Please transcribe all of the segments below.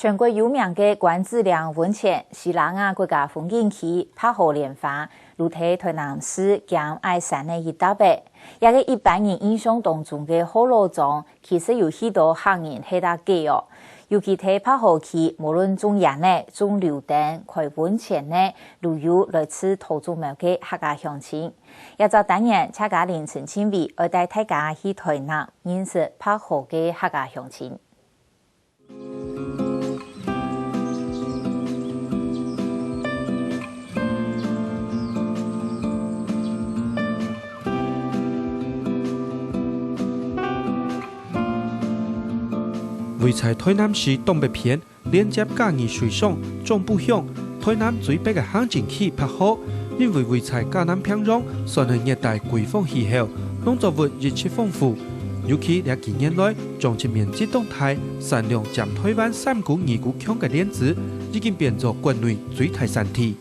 全国有名的关子岭温泉是南亚国家风景区拍好莲花，如体台南市江爱山的一大白。也个一般人印象当中的好老庄，其实有许多客人喺度记哦。尤其喺拍好区，无论种盐呢、种榴莲、开温泉呢，都有来自土著苗嘅客家乡亲。也就当然，客家凌晨前卫，而带大家去台南认识拍好嘅客家乡亲。位在台南市东北偏，连接嘉义水上、中部乡，台南最北嘅行政区拍好，因为位在嘉南平壤，算系热带季风气候，农作物日趋丰富。尤其喺近年来，种植面积动态，产量占台湾3股2股强嘅莲子，已经变作国内最大产地。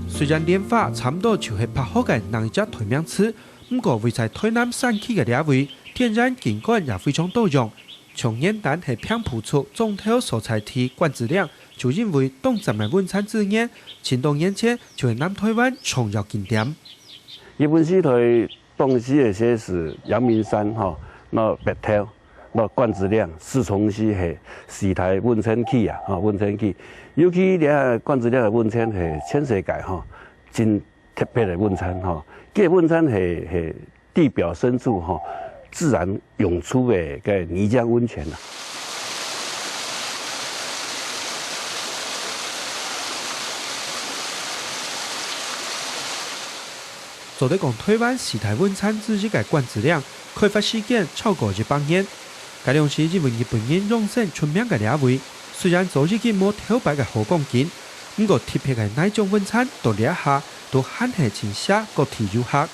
虽然莲花差不多就是拍好嘅那一只台名词，不过位在台南山区嘅两位，天然景观也非常多样。从元旦系偏普出中头所在地关子岭，就因为东站嘅温餐资源，前2年前就系南台湾重要景点。日本时代东西嘅些是阳明山那白头，那关子岭、四重溪系四大温泉区啊，温泉区。尤其咧关子岭嘅温泉系全世界真特别的温泉这温泉系地表深处自然涌出的个泥浆温泉啦。做得讲台湾四大温泉之一嘅关子岭，开发时间超过100年。该两是因为日本人用身出名嘅两位，虽然早已经冇挑白嘅好光景。不过特别嘅那种温泉到了下，都很系亲写个体游客。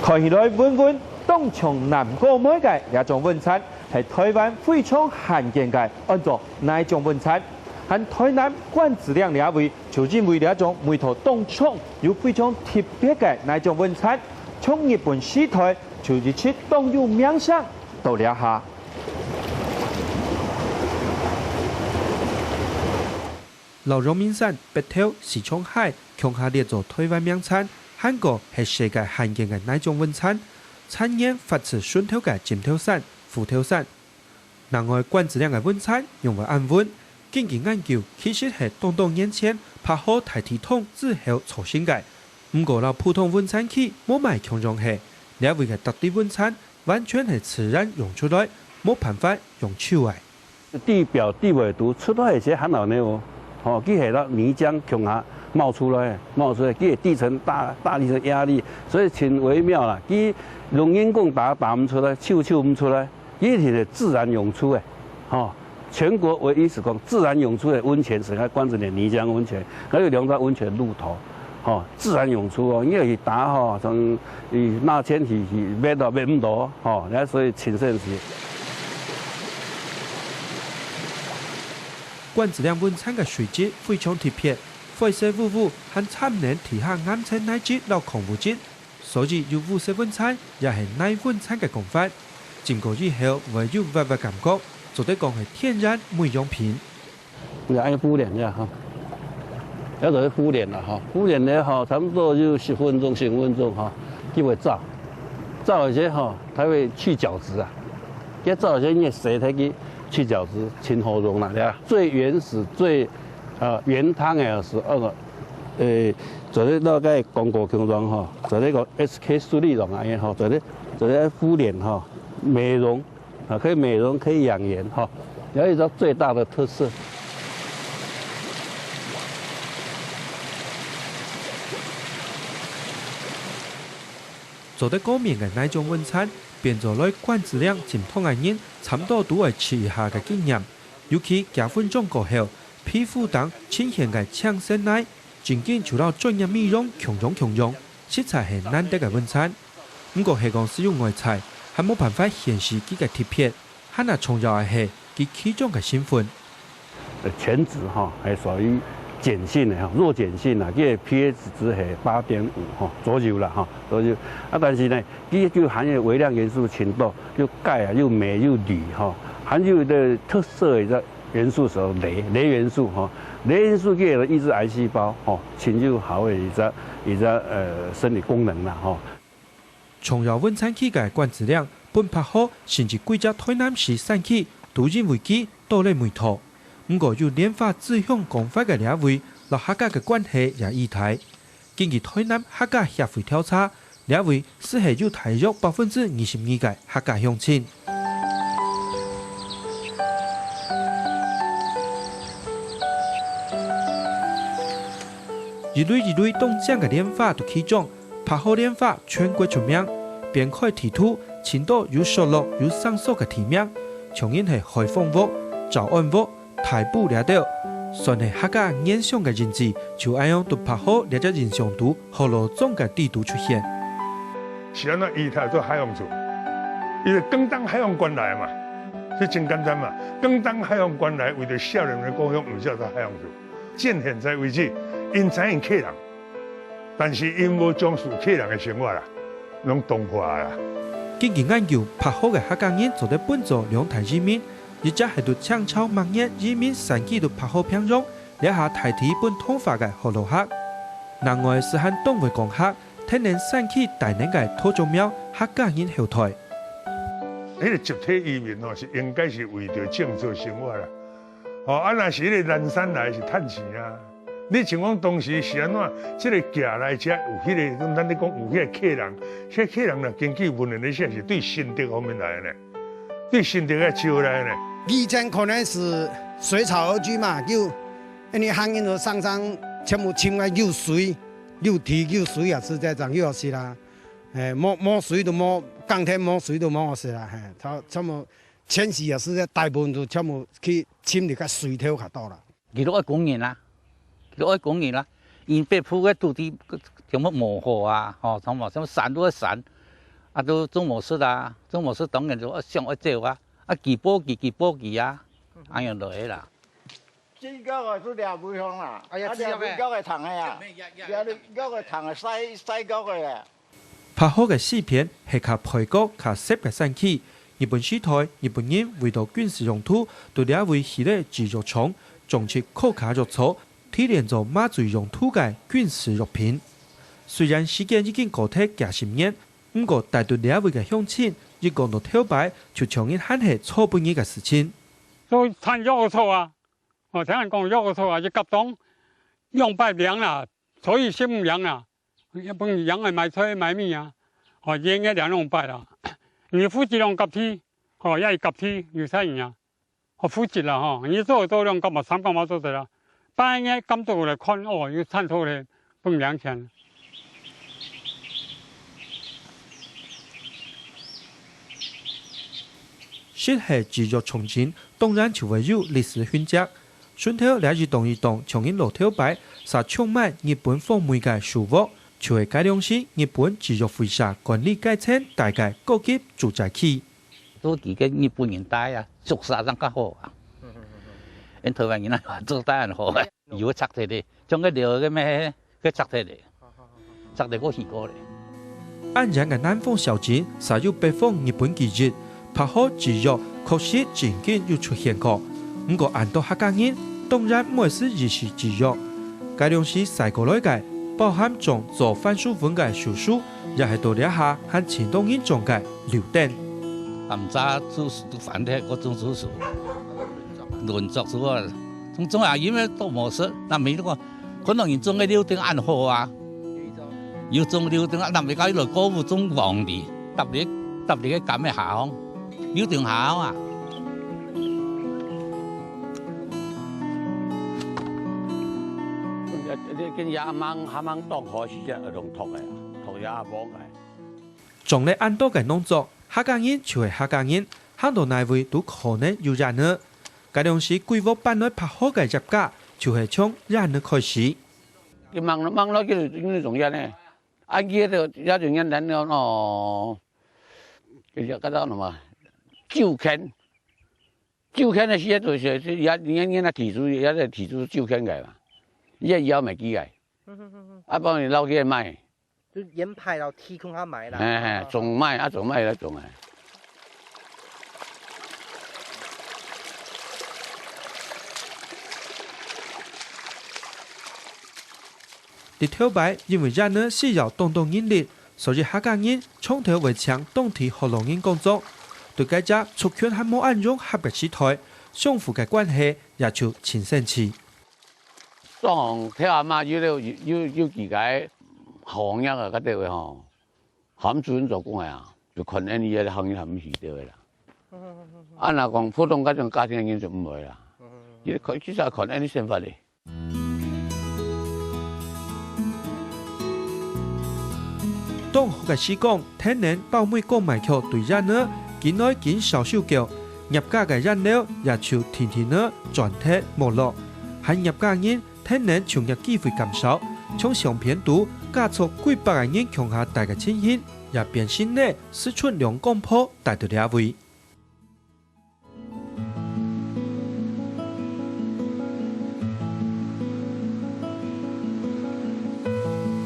看起来温温东从南过妹嘅一种温泉，系台湾非常罕见嘅按照那种温泉。喺台南关子岭两位，就因为一种每头东冲有非常特别嘅那种温泉，从日本时代就一直东有名声到了下。老荣民山、北头、西冲海，强下列做台湾名产。韩国系世界罕见嘅那种温泉，产业发自顺头嘅尖头山、虎头山。另外，关子岭嘅温泉用为安温，经过研究，其实系多年前拍好大体桶之后重新嘅。不过，老普通温泉区冇卖强容器，两位嘅特地温泉完全系自然用出来，冇办法用手嘅。地表地纬度出来一些很老呢佢系啦泥浆从下冒出来，佢地层大地层压力，所以挺微妙啦。佢用人工打唔出来，抽唔出来，佢係自然涌出嘅，全国唯一是讲自然涌出的温泉是喺关子岭泥浆温泉，还有2大温泉路头，自然涌出因为打从那天去灭到灭唔到，所以挺神奇。关子岭温泉嘅水质非常特别，灰色雾雾，和参年地下暗沉乃至老恐怖质，所以有雾色温泉也系耐温泉嘅讲法。浸过以后会有微微感觉，做得讲系天然美容品。就按敷脸呀有就敷脸啦敷脸咧差不多就10分钟、15分钟就会照一些它会去角质啊，一照一些你洗睇佢。去角质、清喉咙啦，最原始、最原汤嘅是做啲那个广告形状做呢个 SK 苏利溶啊做啲敷脸美容可以美容可以养颜有一种最大的特色。做得高面嘅那种温泉。变做来关子岭浸汤嘅人，差唔多都会试一下嘅经验。尤其几分钟过后，皮肤等呈现嘅呛身奶，渐渐就到专业美容强用，实在系难得嘅温泉。不过系讲使用外材，还冇办法显示佢嘅贴片，还那重要嘅系佢其中嘅身份。全职系属于碱性的弱碱性啊，这 pH 值系8.5左右啦左右。但是呢，伊就含有微量元素轻度，又钙啊，又镁又铝含有的特色的元素是镁元素镁元素给了抑制癌细胞亲就好的一个生理功能啦重要晚餐起嘅关质量本拍好，甚至几只台南市散起，都认为其倒咧梅土。不过有联发指向讲法嘅两位，落客家嘅关系也议题。根据台南客家协会调查，两位是系有大约22%嘅客家乡亲。一类动奖嘅联发都起奖，拍好联发全国出名，边开提出青岛有收录有上述嘅提名，重因系海丰屋、早安屋、台埔掠到，算系客家印象嘅人质，就安样都拍好掠只印象图，好罗总嘅地图出现。是安怎伊头做海洋做，伊就广东海洋关来嘛，这真简单嘛。广东海洋关来为着少年的故乡，唔叫做海洋做。见现在为止。因知影客人，但是因无重视客人的生活啦，拢同化啦。根据研究，拍好嘅客家人做得本做两台移民，而且系度抢超万年移民3季度拍好品种，留下代替本通法嘅河洛客。另外是和东维讲客，天然3季大年嘅土种苗客家人后台。迄个集体移民是应该是为着正做生活啦。若是迄个南山来是趁钱啊。你像讲当时是安怎？这个寄来遮有迄个，咱咧讲有迄个客人，迄客人呢，根据文人咧写是对心德方面来的，对心德嘅招来的。以前可能是随潮而居嘛，就因为行业和商场全部侵来又水又铁又水也是这样，又是啦，冇水都冇，钢铁冇水都冇是啦，他全部迁徙也是在大部分都全部去侵入个水头较多啦。佢都爱讲嘢啦。都爱讲嘢啦，因北埔嘅土地什么磨合啊，什么山都山，都种模式啊，种模式当然就想爱做啊，几波啊，安样落去啦。这个是两杯香啦，两杯高嘅糖嘅呀，两杯高嘅糖係西高嘅呀。拍好嘅視片係靠配角靠攝嘅散起，日本時代日本人為到軍事用途，對兩位系列製肉廠種植可卡肉草。提煉咗馬嘴用土嘅軍事肉品，雖然時間已經過去幾10年，不過大對兩位嘅鄉親一講到跳擺，就長因喊係錯半年嘅事情。所以產肉草啊，聽人講肉草啊，一急當200兩啦，所以15兩啦，一般羊係賣菜賣米啊，應該200啦。你夫子兩急天，一係急天要使人啊，夫子啦你做到兩急嘛3急嘛做得啦。半夜咁多嚟看要產出嚟半2錢。適合持續重建，當然就會有歷史痕跡。順頭了一棟重建路頭擺，是充滿日本風味嘅樹屋，就係改良時日本持續會社管理改稱大概高級住宅區。都幾個日本人帶啊，宿舍真較好啊。因台灣人啊，做得很好，有拆起嚟，將個料嘅咩，佢拆起嚟，拆嚟個起過嚟。按人嘅南方小鎮，是有北方日本記憶，拍好自肉，確實漸漸又出現過。不過按到客家人，當然唔係是日式自肉，改良是曬過來嘅，包含種做番薯粉嘅樹薯，也係到了下和前東人種嘅榴蓮。暗早煮飯咧，嗰種煮熟。輪作咗啊，種下鹽咧都冇事。嗱，咪呢個可能人種嘅料定暗好啊，要種料定嗱咪搞落高戶種黃梨，特別嘅咁嘅下行，料定下行啊。你跟阿掹當開始只用托嘅，托阿幫嘅。種咧按多嘅農作，客家人就係客家人，行到哪位都可能有人呢。改良時規劃辦來拍好嘅業家，就係從人嘅開始。佢掹落佢種人咧，阿爺就有種人人哦，佢就覺得嘛，招傾嘅時就是人提出，有提出招傾嘅嘛。伊个腰袂记个，帮你捞起来卖。就沿派到天空下买啦。哎，种卖种卖来种哎。伫跳摆，因为热呢需要动人力，所以客家人从头为强动体和农人工作。对家家促劝还冇按用合白时台，相互嘅关系也就亲生起。上跳阿媽有幾個行業啊，嗰啲嘅吼，含准做工啊，就困難啲嘅行業係唔係啲嘅啦。啊，嗱講普通嗰種家庭嘅就唔會啦，佢其實困難啲先法嚟。當學嘅時講，天然包每個賣橋對人呢，見內見小手腳，入家嘅人料也就天天呢轉體沒落，喺入家人。天然從業機會減少，從上片度加速幾百個人強下大嘅情形，也變成呢四出兩公婆大到兩位。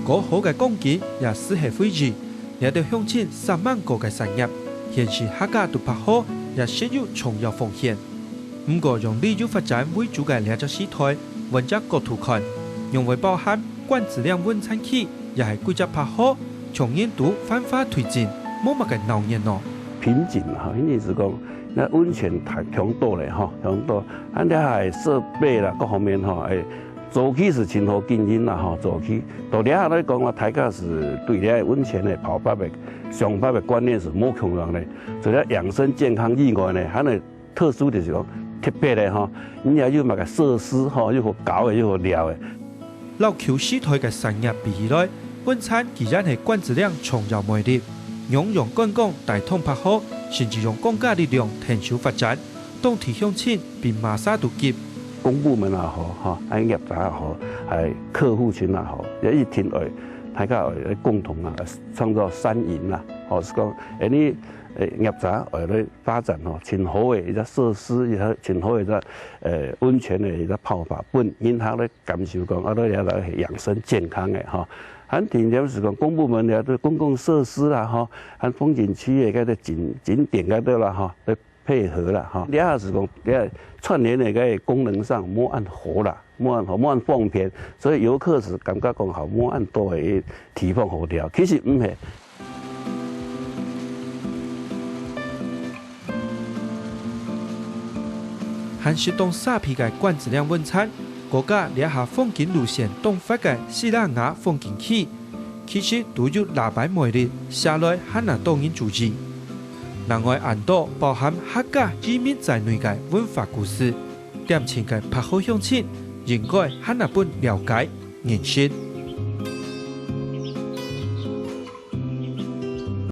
嗰好嘅工具也適合飛機，也要向前3萬個嘅產業，現時客家都拍好，也涉有重要風險。不過用旅遊發展為主嘅兩隻時台。文家角度看，用為包含管質量溫產期，也係規則拍好，長遠度反發推進，冇乜嘅鬧熱咯。瓶頸哈，因為是講，那溫泉太強多咧哈，強多，咱啲係設備啦，各方面哈，早期是真好經營啦哈，早期到了下來講話，大家是對咧溫泉嘅泡法嘅上法嘅觀念是冇強烈咧，除咗養生健康以外咧，還係特殊就是講。特別咧吼，你也要買個設施吼，要好搞嘅，要好料嘅。老橋市台嘅產業比起來，本產既然係管質量重要魅力，用觀光大統拍好，甚至用公家力量提手發展，當提向前並馬上都急。公部門也好，哈，喺業界也好，係客戶群也好，也一定會大家會共同啊創造三贏啦，或是講你。業者為咗發展吼，真好嘅一個設施，一個真好嘅一個溫泉嘅一個泡法，本因客咧感受講，啊，都也來養生健康嘅吼。喺田點是講公部門也都公共設施啦，吼，喺風景區嘅嗰啲景點嗰度啦，吼，嚟配合啦，吼。第二是講，串聯嘅嗰個功能上冇按好啦，冇按方便，所以遊客是感覺講好冇按多嘅地方好料，其實唔係。還是當沙皮嘅管質量溫產，國家列下風景路線動發嘅西拉雅風景區，其實都有喇叭魅力，下來很難當人注意。另外，安島包含客家居民在內嘅文化故事，點前嘅拍好向前，應該很難本了解認識。